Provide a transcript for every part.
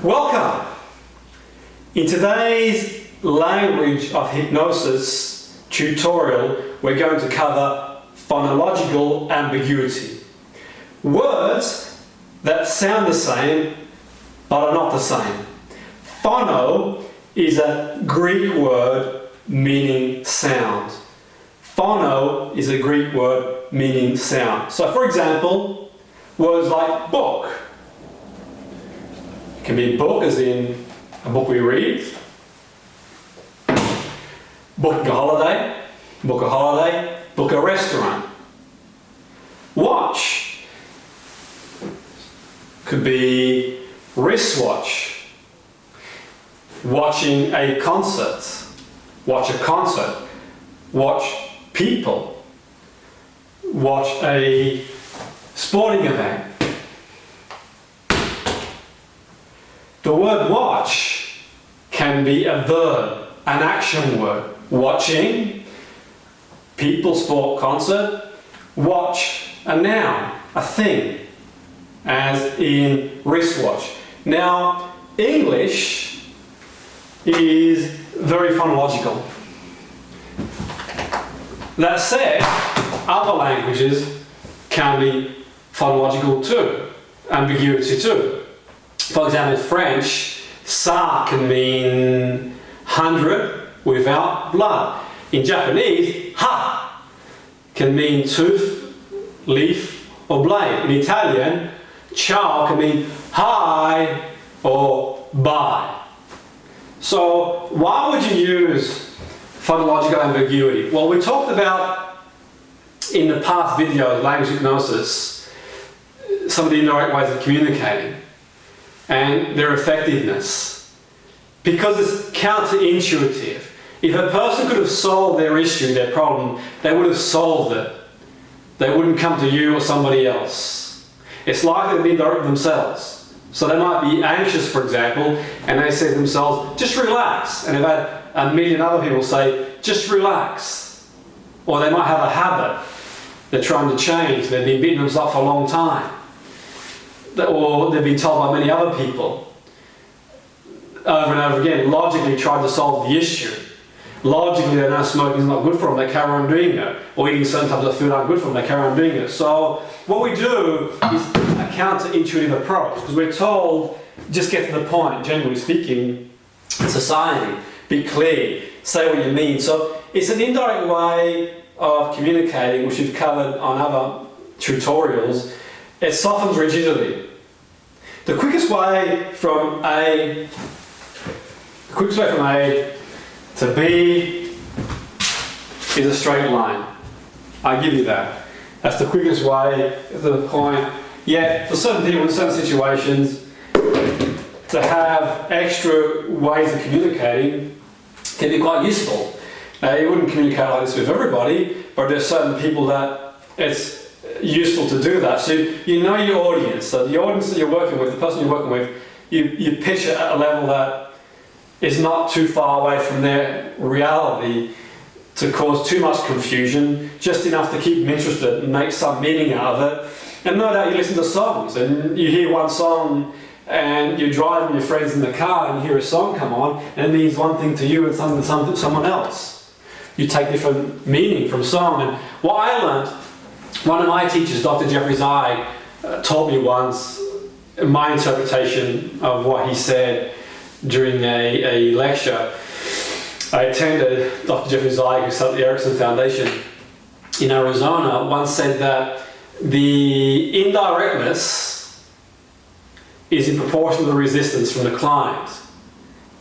Welcome! In today's language of hypnosis tutorial, we're going to cover phonological ambiguity. Words that sound the same but are not the same. Phono is a Greek word meaning sound. Phono is a Greek word meaning sound. So for example, words like book. It can be book as in a book we read. Book a holiday, book a restaurant. Watch could be wristwatch. Watching a concert, watch a concert. Watch people, watch a sporting event. The word watch can be a verb, an action word. Watching, people, sport, concert. Watch, a noun, a thing, as in wristwatch. Now, English is very phonological. That said, other languages can be phonological too, ambiguity too. For example, French, ça can mean 100 without blood. In Japanese, ha can mean tooth, leaf or blade. In Italian, ciao can mean hi or bye. So why would you use phonological ambiguity? Well, we talked about in the past video, language hypnosis, some of the indirect ways of communicating and their effectiveness. Because it's counterintuitive. If a person could have solved their issue, their problem, they would have solved it. They wouldn't come to you or somebody else. It's likely to be indirect themselves. So they might be anxious, for example, and they say to themselves, just relax. And they've had a million other people say, just relax. Or they might have a habit they're trying to change. They've been beating themselves for a long time. Or they've been told by many other people over and over again, logically tried to solve the issue. Logically they know smoking is not good for them, they carry on doing it. Or eating certain types of food aren't good for them, they carry on doing it. So what we do is a counterintuitive approach, because we're told, just get to the point, generally speaking, in society, be clear, say what you mean. So it's an indirect way of communicating, which we've covered on other tutorials. It softens rigidity. The quickest way from A to B is a straight line. I give you that. That's the quickest way to the point. Yet, for certain people in certain situations, to have extra ways of communicating can be quite useful. You wouldn't communicate like this with everybody, but there's certain people that it's useful to do that. So you know your audience. So the audience that you're working with, the person you're working with, you pitch it at a level that is not too far away from their reality to cause too much confusion, just enough to keep them interested and make some meaning out of it. And no doubt you listen to songs and you hear one song and you're driving your friends in the car and you hear a song come on and it means one thing to you and something to someone else. You take different meaning from song. And what I learned, one of my teachers, Dr. Jeffrey Zai, told me once my interpretation of what he said during a lecture. I attended Dr. Jeffrey Zai, who started the Erickson Foundation in Arizona, once said that the indirectness is in proportion to the resistance from the client.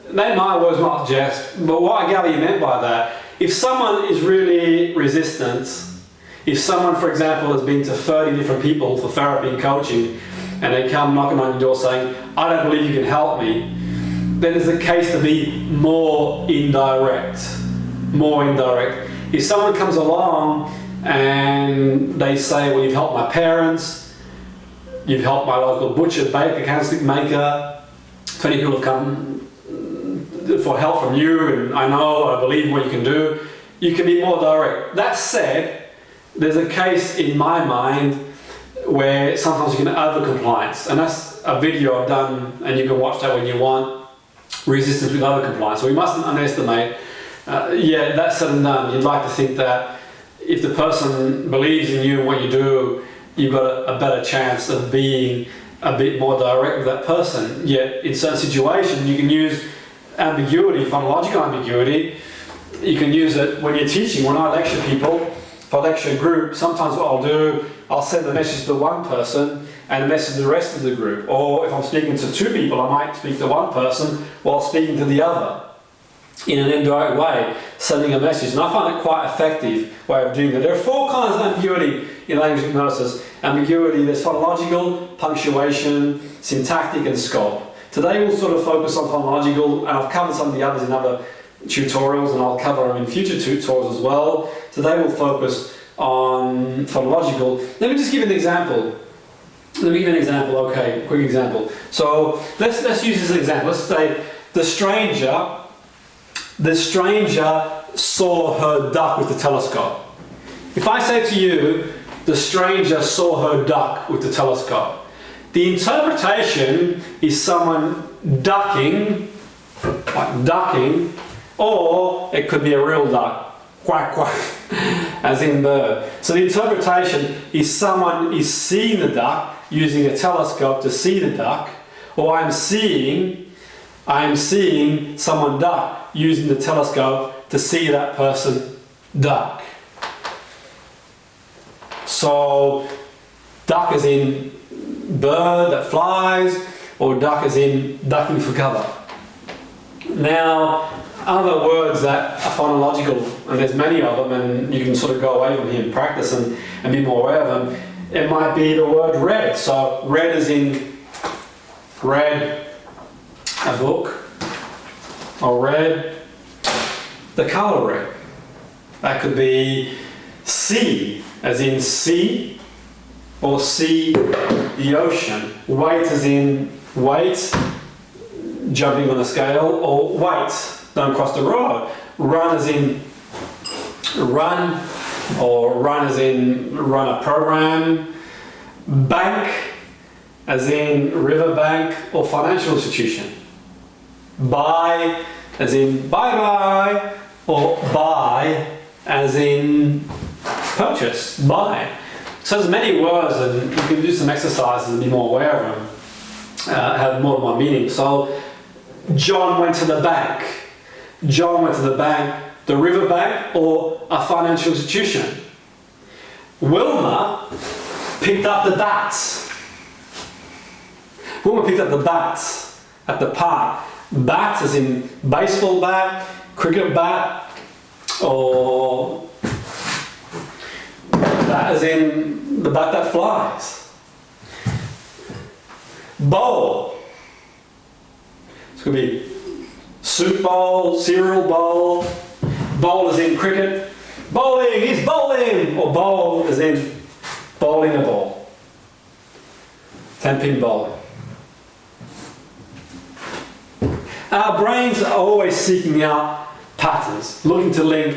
They my words, not just, but what I gather you meant by that, if someone is really resistant, if someone, for example, has been to 30 different people for therapy and coaching, and they come knocking on your door saying, I don't believe you can help me, then there's a case to be more indirect. If someone comes along and they say, well, you've helped my parents, you've helped my local butcher, baker, candlestick maker, 20 people have come for help from you, and I believe what you can do, you can be more direct. That said, there's a case in my mind where sometimes you can over-compliance, and that's as a video I've done, and you can watch that when you want, resistance with other compliance. So we mustn't underestimate, that's said and done. You'd like to think that if the person believes in you and what you do, you've got a better chance of being a bit more direct with that person. Yet in certain situations you can use ambiguity, phonological ambiguity. You can use it when you're teaching. When I lecture people, if I lecture a group, sometimes what I'll do, I'll send the message to one person and a message to the rest of the group. Or if I'm speaking to two people, I might speak to one person while speaking to the other in an indirect way, sending a message. And I find it quite effective way of doing that. There are 4 kinds of ambiguity in language hypnosis. Ambiguity, there's phonological, punctuation, syntactic, and scope. Today we'll sort of focus on phonological, and I've covered some of the others in other tutorials, and I'll cover them in future tutorials as well. Today we'll focus on phonological. Let me just give you an example. Okay, quick example. So let's use this example. Let's say the stranger saw her duck with the telescope. If I say to you, the stranger saw her duck with the telescope, the interpretation is someone ducking, like ducking, or it could be a real duck, quack quack, as in bird. So the interpretation is someone is seeing the duck using a telescope to see the duck, or I'm seeing someone duck using the telescope to see that person duck. So duck as in bird that flies, or duck as in ducking for cover. Now, other words that are phonological, and there's many of them, and you can sort of go away from here and practice and be more aware of them. It might be the word read. So read as in read a book, or read the colour red. That could be see as in see, or see the ocean. Wait as in wait, jumping on a scale, or wait, don't cross the road. Run as in run, or run as in run a program. Bank as in river bank or financial institution. Buy as in bye bye, or buy as in purchase, buy. So there's many words, and you can do some exercises and be more aware of them, have more than one meaning. So John went to the bank. John went to the bank, the river bank, or a financial institution. Wilma picked up the bats. Wilma picked up the bats at the park. Bats as in baseball bat, cricket bat, or bat as in the bat that flies. Bowl. This could be soup bowl, cereal bowl. Bowl as in cricket. Bowling, he's bowling! Or bowl as in bowling a ball. 10-pin bowling. Our brains are always seeking out patterns, looking to link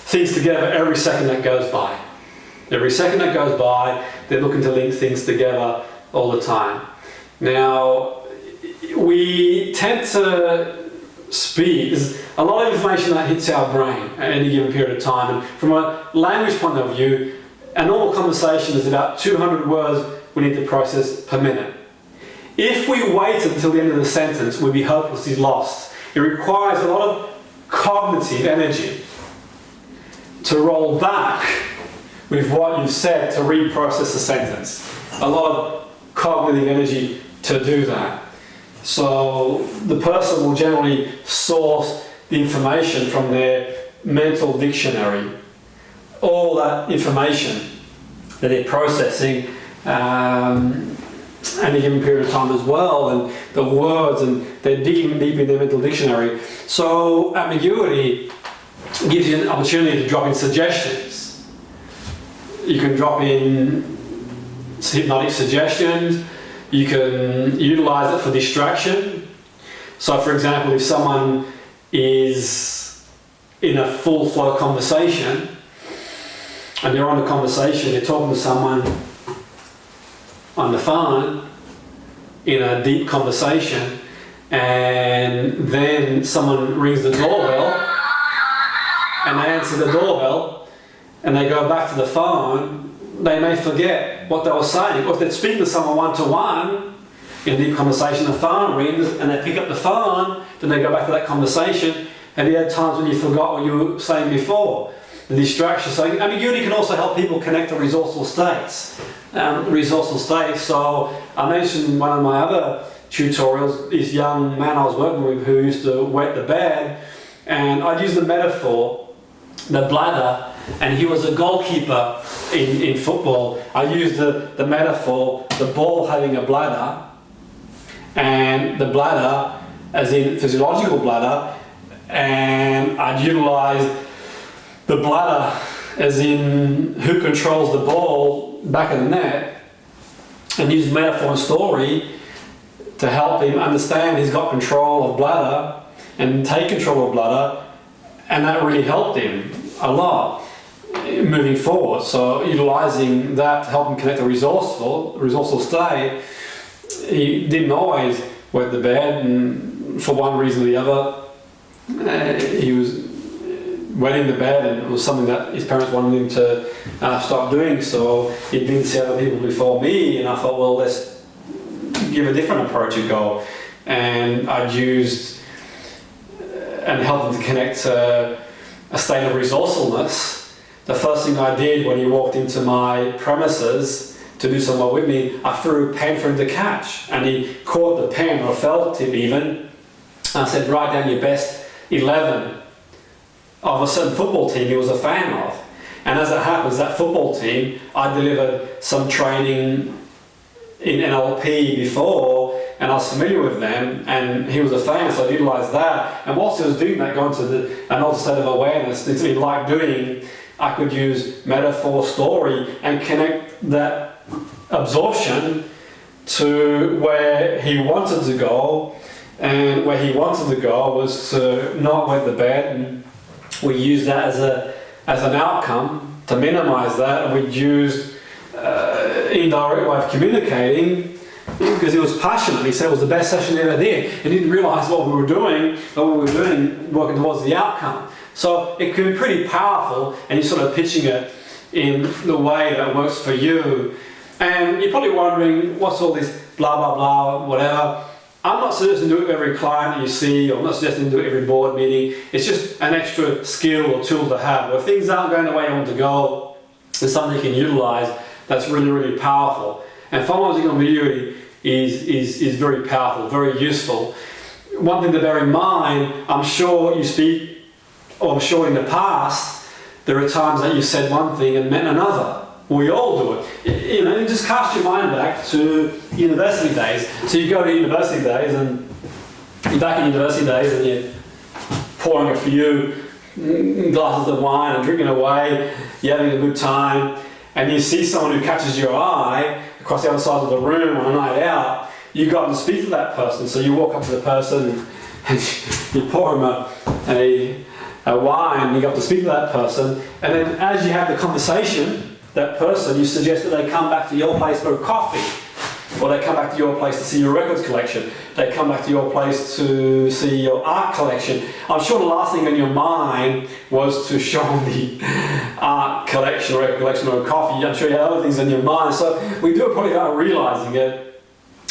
things together every second that goes by. Every second that goes by, they're looking to link things together all the time. Now, we tend to speak, there's a lot of information that hits our brain at any given period of time, and from a language point of view, a normal conversation is about 200 words we need to process per minute. If we wait until the end of the sentence, we'll be hopelessly lost. It requires a lot of cognitive energy to roll back with what you've said to reprocess the sentence. A lot of cognitive energy to do that. So the person will generally source the information from their mental dictionary. All that information that they're processing any given period of time as well, and the words, and they're digging deep in their mental dictionary. So ambiguity gives you an opportunity to drop in suggestions. You can drop in hypnotic suggestions. You can utilize it for distraction. So for example, if someone is in a full flow conversation and they're on the conversation, they're talking to someone on the phone, in a deep conversation, and then someone rings the doorbell, and they answer the doorbell, and they go back to the phone, they may forget what they were saying. Or if they're speaking to someone one-to-one in a deep conversation, the phone rings, and they pick up the phone, then they go back to that conversation. Have you had times when you forgot what you were saying before? The distraction. So ambiguity can also help people connect to resourceful states. So I mentioned in one of my other tutorials, this young man I was working with who used to wet the bed, and I'd use the metaphor, the bladder, and he was a goalkeeper in football. I used the metaphor, the ball having a bladder, and the bladder as in physiological bladder, and I'd utilise the bladder as in who controls the ball back of the net, and use metaphor and story to help him understand he's got control of bladder and take control of bladder, and that really helped him a lot moving forward. So utilising that to help him connect a resourceful state. He didn't always wet the bed, and for one reason or the other, he was wetting the bed, and it was something that his parents wanted him to stop doing. So he'd been to see other people before me, and I thought, well, let's give a different approach a go. And I'd used and helped him to connect to a state of resourcefulness. The first thing I did when he walked into my premises to do some work with me, I threw a pen for him to catch, and he caught the pen, or felt it even. I said, write down your best 11 of a certain football team he was a fan of. And as it happens, that football team, I delivered some training in NLP before, and I was familiar with them, and he was a fan, so I utilised that. And whilst he was doing that, going to an altered state of awareness, it's been like doing, I could use metaphor, story, and connect that absorption to where he wanted to go. And where he wanted to go was to not wet the bed, and we used that as an outcome to minimise that, and we used indirect way of communicating because he was passionate. He said it was the best session he ever did. He didn't realise what we were doing, but we were doing working towards the outcome. So it can be pretty powerful, and you're sort of pitching it in the way that works for you. And you're probably wondering, what's all this blah blah blah, whatever. I'm not suggesting to do it with every client you see, or I'm not suggesting to do it every board meeting. It's just an extra skill or tool to have. Where things aren't going the way you want to go, there's something you can utilise that's really, really powerful. And phonological ambiguity is very powerful, very useful. One thing to bear in mind, I'm sure you speak, or I'm sure in the past, there are times that you said one thing and meant another. We all do it. You know, you just cast your mind back to university days. So you go to university days, and you're back in university days, and you're pouring a few glasses of wine and drinking away, you're having a good time, and you see someone who catches your eye across the other side of the room on a night out. You go up and speak to that person. So you walk up to the person and you pour them a wine, and you go up to speak to that person, and then as you have the conversation, that person, you suggest that they come back to your place for a coffee, or they come back to your place to see your records collection, they come back to your place to see your art collection. I'm sure the last thing on your mind was to show them the art collection, or record collection, or a coffee. I'm sure you had other things on your mind. So we do it probably without realising it,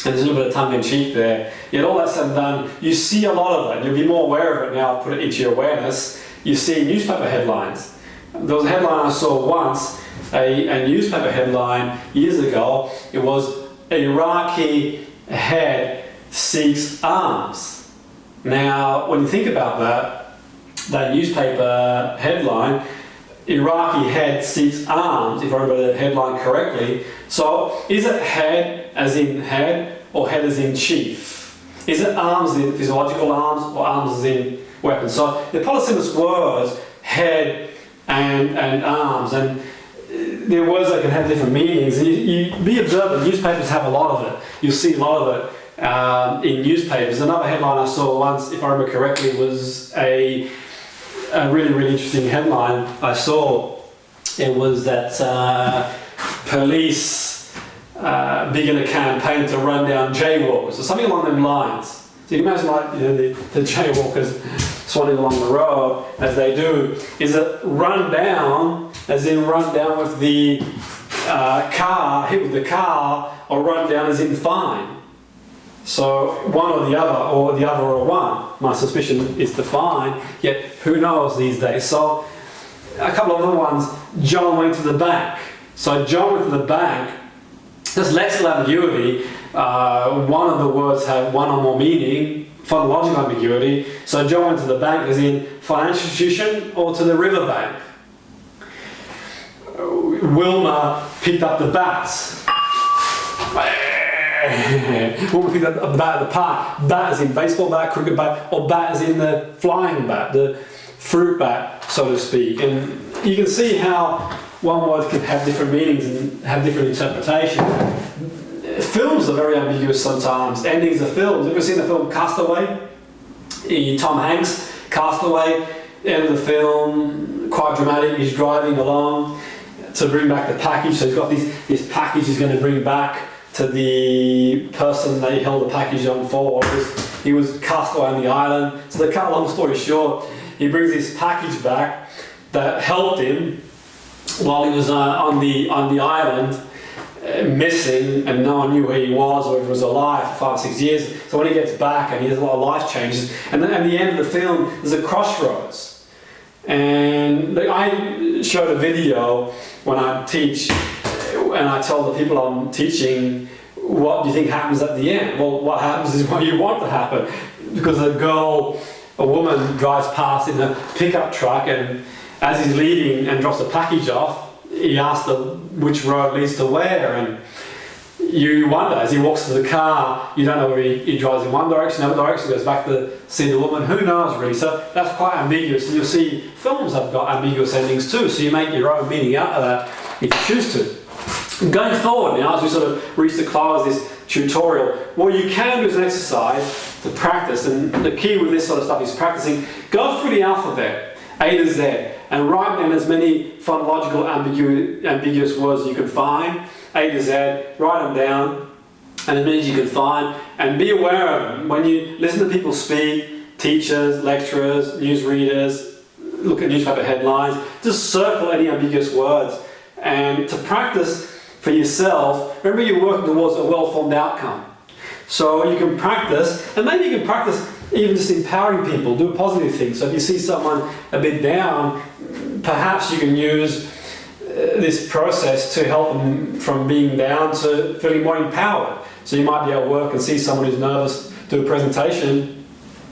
and there's a little bit of tongue-in-cheek there. Yet all that's said and done, you see a lot of it, and you'll be more aware of it now. I've put it into your awareness. You see newspaper headlines. There was a headline I saw once, a newspaper headline years ago. It was, Iraqi head seeks arms. Now, when you think about that newspaper headline, Iraqi head seeks arms, if I remember the headline correctly. So, is it head as in head, or head as in chief? Is it arms as in physiological arms, or arms as in weapons? So, the polysemous words, head and arms, and they're words that can have different meanings. You be observant, newspapers have a lot of it. You'll see a lot of it in newspapers. Another headline I saw once, if I remember correctly, was a really, really interesting headline I saw. It was that police begin a campaign to run down jaywalkers, or something along them lines. So you can imagine, like, the jaywalkers swanning along the road, as they do, is a run down, as in run down with the car, hit with the car, or run down as in fine. So one or the other or one. My suspicion is to fine, yet who knows these days. So a couple of other ones. John went to the bank. So John went to the bank. There's lexical ambiguity. One of the words have one or more meaning. Phonological ambiguity. So John went to the bank as in financial institution or to the river bank. Wilma picked up the bats. Wilma picked up the bat at the park. Bat as in baseball bat, cricket bat, or bat as in the flying bat, the fruit bat, so to speak. And you can see how one word can have different meanings and have different interpretations. Films are very ambiguous sometimes. Endings of films. Have you ever seen the film Castaway? Tom Hanks, Castaway, end of the film, quite dramatic. He's driving along to bring back the package. So he's got this package he's going to bring back to the person that he held the package on for. He was cast away on the island. So to cut a long story short, he brings this package back that helped him while he was on the island, missing, and no one knew where he was or if he was alive for 5 or 6 years. So when he gets back and he has a lot of life changes, and then at the end of the film there's a crossroads. And I showed a video when I teach, and I tell the people I'm teaching, what do you think happens at the end? Well, what happens is what you want to happen. Because a woman drives past in a pickup truck, and as he's leaving and drops the package off, he asks her which road leads to where, and you wonder, as he walks to the car, you don't know whether he drives in one direction, another direction, goes back to see the woman, who knows really. So that's quite ambiguous, and you'll see films have got ambiguous endings too, so you make your own meaning out of that if you choose to. Going forward now, as we sort of reach the close of this tutorial, what you can do as an exercise to practice, and the key with this sort of stuff is practicing, go through the alphabet, A to Z, and write down as many phonological ambiguous words as you can find, A to Z, write them down, and as many as you can find, and be aware of them. When you listen to people speak, teachers, lecturers, newsreaders, look at newspaper headlines, just circle any ambiguous words. And to practice for yourself, remember you're working towards a well-formed outcome. So you can practice, and maybe you can practice even just empowering people, do positive things. So if you see someone a bit down, perhaps you can use this process to help them from being down to feeling more empowered. So you might be at work and see someone who's nervous do a presentation,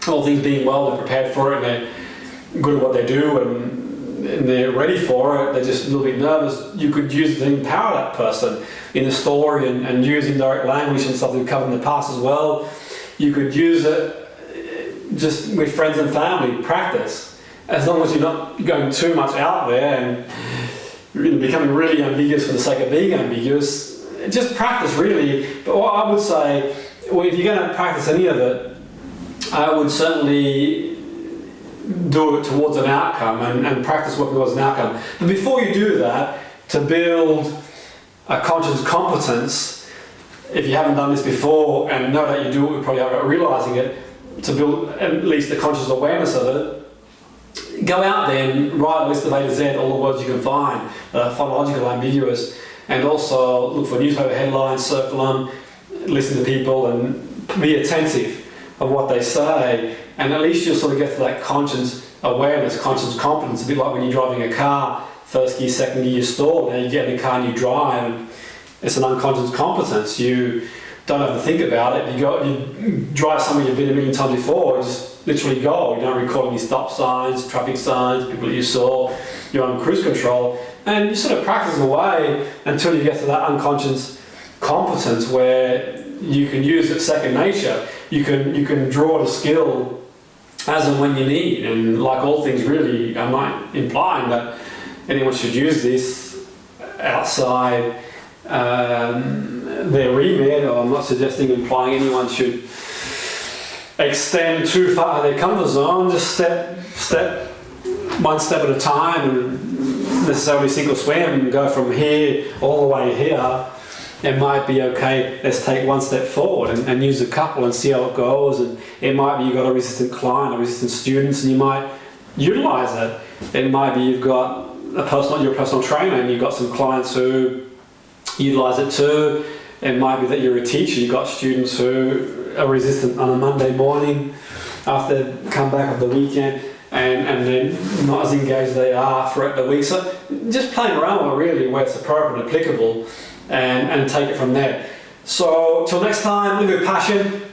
all things being well, they're prepared for it, and they're good at what they do, and they're ready for it, they're just a little bit nervous. You could use it to empower that person in the story, and use indirect language and stuff we've covered in the past as well. You could use it just with friends and family, practice. As long as you're not going too much out there and becoming really ambiguous for the sake of being ambiguous, just practice really. But what I would say, well, if you're going to practice any of it, I would certainly do it towards an outcome and practice working towards an outcome. But before you do that, to build a conscious competence, if you haven't done this before, and know that you do it, we probably are realizing it, to build at least a conscious awareness of it, go out there and write a list of A to Z, all the words you can find, phonological, ambiguous, and also look for newspaper headlines, circle them, listen to people, and be attentive of what they say, and at least you'll sort of get to that conscious awareness, conscious competence, a bit like when you're driving a car, first gear, second gear, you stall, now you get in the car and you drive, and it's an unconscious competence. You don't have to think about it. You drive somewhere you've been a million times before, you just literally go. You don't record any stop signs, traffic signs, people that you saw, you're on cruise control, and you sort of practice away until you get to that unconscious competence where you can use it second nature. You can draw the skill as and when you need, and like all things really, I'm not implying that anyone should use this outside their remit, or I'm not suggesting implying anyone should extend too far their comfort zone. Just one step at a time, and necessarily sink or swim and go from here all the way here. it might be, okay, let's take one step forward and use a couple and see how it goes. And it might be you've got a resistant client or resistant students, and you might utilize it. It might be you've got you're a personal trainer and you've got some clients who utilize it too. It might be that you're a teacher, you've got students who are resistant on a Monday morning after they come back of the weekend, and then not as engaged as they are throughout the week. So just playing around with it really where it's appropriate and applicable, and take it from there. So till next time, live with passion.